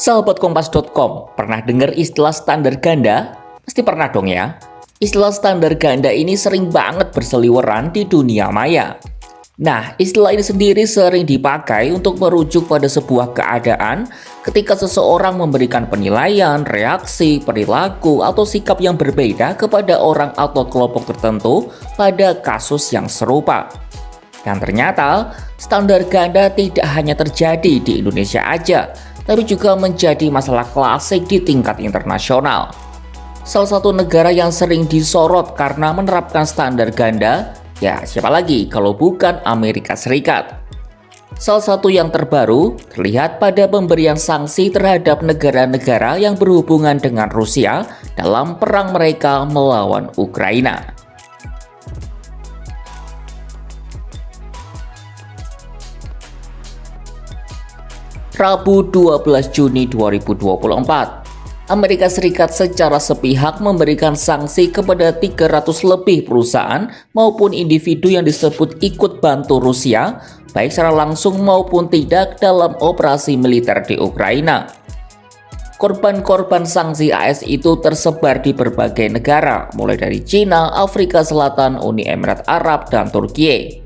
Sahabat Kompas.com, pernah dengar istilah standar ganda? Pasti pernah dong ya. Istilah standar ganda ini sering banget berseliweran di dunia maya. Nah, istilah ini sendiri sering dipakai untuk merujuk pada sebuah keadaan ketika seseorang memberikan penilaian, reaksi, perilaku, atau sikap yang berbeda kepada orang atau kelompok tertentu pada kasus yang serupa. Dan ternyata, standar ganda tidak hanya terjadi di Indonesia aja, tapi juga menjadi masalah klasik di tingkat internasional. Salah satu negara yang sering disorot karena menerapkan standar ganda, ya siapa lagi kalau bukan Amerika Serikat. Salah satu yang terbaru terlihat pada pemberian sanksi terhadap negara-negara yang berhubungan dengan Rusia dalam perang mereka melawan Ukraina. Rabu 12 Juni 2024, Amerika Serikat secara sepihak memberikan sanksi kepada 300 lebih perusahaan maupun individu yang disebut ikut bantu Rusia, baik secara langsung maupun tidak dalam operasi militer di Ukraina. Korban-korban sanksi AS itu tersebar di berbagai negara, mulai dari Cina, Afrika Selatan, Uni Emirat Arab, dan Turki.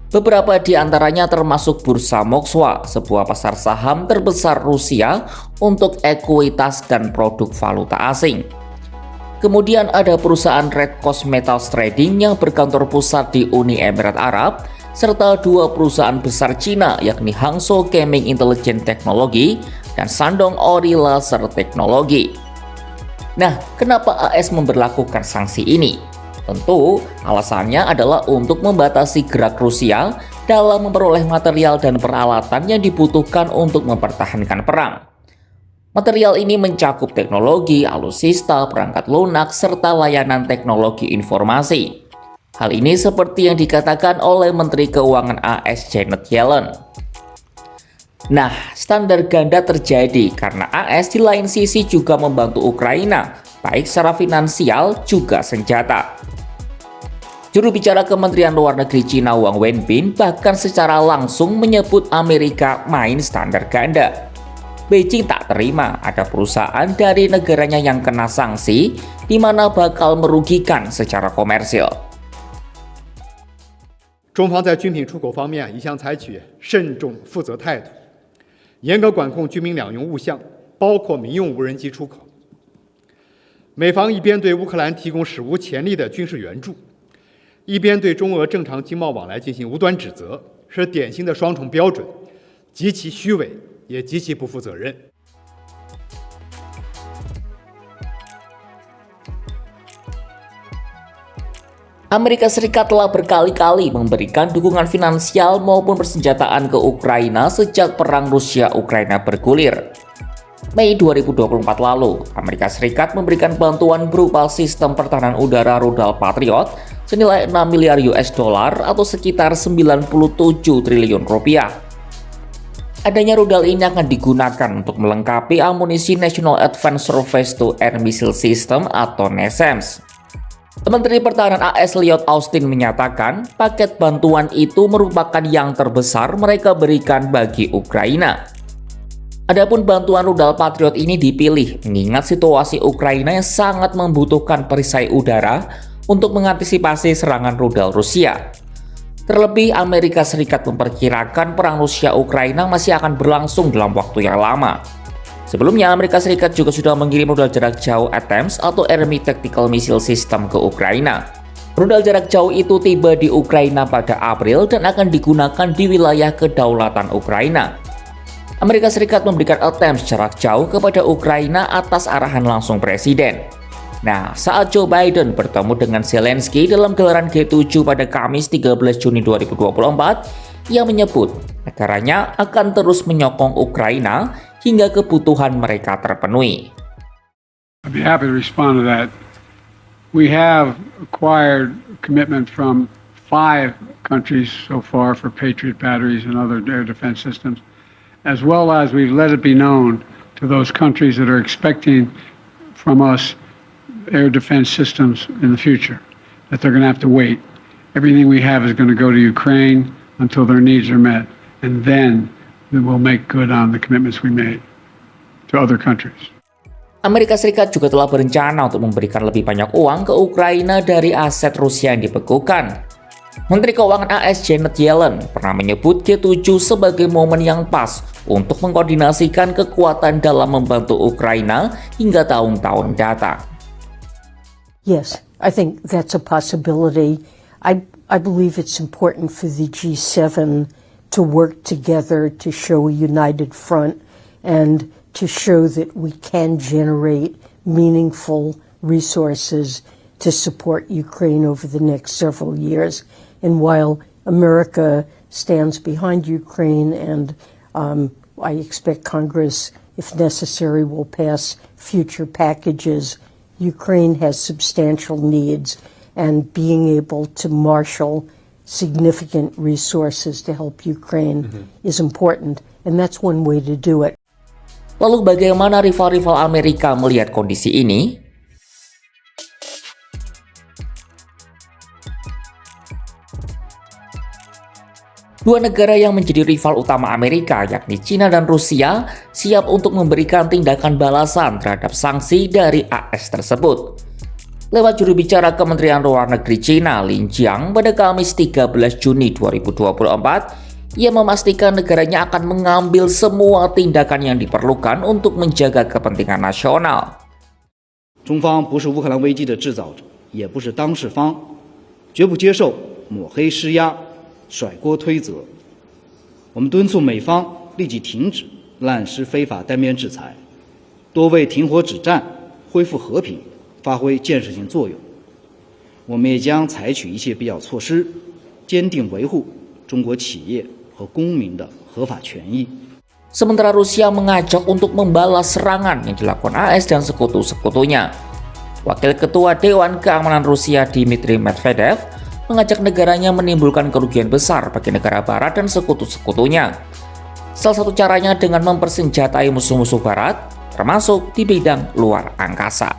Beberapa di antaranya termasuk Bursa Moskwa, sebuah pasar saham terbesar Rusia untuk ekuitas dan produk valuta asing. Kemudian ada perusahaan Red Coast Metals Trading yang berkantor pusat di Uni Emirat Arab, serta dua perusahaan besar Cina yakni Hangzhou Cheming Intelligent Technology dan Shandong Ori Laser Technology. Nah, kenapa AS memberlakukan sanksi ini? Tentu, alasannya adalah untuk membatasi gerak Rusia dalam memperoleh material dan peralatan yang dibutuhkan untuk mempertahankan perang. Material ini mencakup teknologi, alutsista, perangkat lunak, serta layanan teknologi informasi. Hal ini seperti yang dikatakan oleh Menteri Keuangan AS Janet Yellen. Nah, standar ganda terjadi karena AS di lain sisi juga membantu Ukraina, baik secara finansial juga senjata. Juru bicara Kementerian Luar Negeri Cina Wang Wenbin bahkan secara langsung menyebut Amerika main standar ganda. Beijing tak terima ada perusahaan dari negaranya yang kena sanksi di mana bakal merugikan secara komersil. 中方在军品出口方面一向采取慎重负责态度，严格管控军民两用物项，包括民用无人机出口。美方一边对乌克兰提供史无前例的军事援助，一边对中俄正常经贸往来进行无端指责，是典型的双重标准，极其虚伪，也极其不负责任。Amerika Serikat telah berkali-kali memberikan dukungan finansial maupun persenjataan ke Ukraina sejak perang Rusia-Ukraina bergulir. Mei 2024 lalu, Amerika Serikat memberikan bantuan berupa sistem pertahanan udara rudal Patriot senilai 6 miliar US dollar atau sekitar 97 triliun rupiah. Adanya rudal ini akan digunakan untuk melengkapi amunisi National Advanced Surface to Air Missile System atau NASAMS. Menteri Pertahanan AS Lloyd Austin menyatakan paket bantuan itu merupakan yang terbesar mereka berikan bagi Ukraina. Adapun bantuan rudal Patriot ini dipilih mengingat situasi Ukraina yang sangat membutuhkan perisai udara untuk mengantisipasi serangan rudal Rusia. Terlebih, Amerika Serikat memperkirakan perang Rusia-Ukraina masih akan berlangsung dalam waktu yang lama. Sebelumnya, Amerika Serikat juga sudah mengirim rudal jarak jauh ATACMS atau Army Tactical Missile System ke Ukraina. Rudal jarak jauh itu tiba di Ukraina pada April dan akan digunakan di wilayah kedaulatan Ukraina. Amerika Serikat memberikan ATACMS jarak jauh kepada Ukraina atas arahan langsung Presiden. Nah, saat Joe Biden bertemu dengan Zelensky dalam gelaran G7 pada Kamis 13 Juni 2024, ia menyebut negaranya akan terus menyokong Ukraina hingga kebutuhan mereka terpenuhi. I'd be happy to respond to that. We have acquired commitment from 5 countries so far for Patriot batteries and other air defense systems, as well as we've let it be known to those countries that are expecting from us air defense systems in the future, that they're going to have to wait. Everything we have is going to go to Ukraine until their needs are met, and then we'll make good on the commitments we made. to other countries. Amerika Serikat juga telah berencana untuk memberikan lebih banyak uang ke Ukraina dari aset Rusia yang dibekukan. Menteri Keuangan AS Janet Yellen pernah menyebut G7 sebagai momen yang pas untuk mengkoordinasikan kekuatan dalam membantu Ukraina hingga tahun-tahun mendatang. Yes, I think that's a possibility. I believe it's important for the G7 to work together to show a united front and to show that we can generate meaningful resources to support Ukraine over the next several years. And while America stands behind Ukraine, and I expect Congress, if necessary, will pass future packages, Ukraine has substantial needs, and being able to marshal significant resources to help Ukraine is important, and that's one way to do it. Lalu bagaimana rival-rival Amerika melihat kondisi ini? Dua negara yang menjadi rival utama Amerika, yakni China dan Rusia, siap untuk memberikan tindakan balasan terhadap sanksi dari AS tersebut. Lewat juru bicara Kementerian Luar Negeri China, Lin Jiang, pada Kamis 13 Juni 2024, ia memastikan negaranya akan mengambil semua tindakan yang diperlukan untuk menjaga kepentingan nasional. 中方不是乌克兰危机的制造者，也不是当事方，绝不接受抹黑施压、甩锅推责。我们敦促美方立即停止滥施非法单边制裁，多为停火止战、恢复和平发挥建设性作用。我们也将采取一切必要措施，坚定维护中国企业和公民的合法权益。 Sementara Rusia mengajak untuk membalas serangan yang dilakukan AS dan sekutu-sekutunya. Wakil Ketua Dewan Keamanan Rusia Dmitry Medvedev mengajak negaranya menimbulkan kerugian besar bagi negara barat dan sekutu-sekutunya. Salah satu caranya dengan mempersenjatai musuh-musuh barat, termasuk di bidang luar angkasa.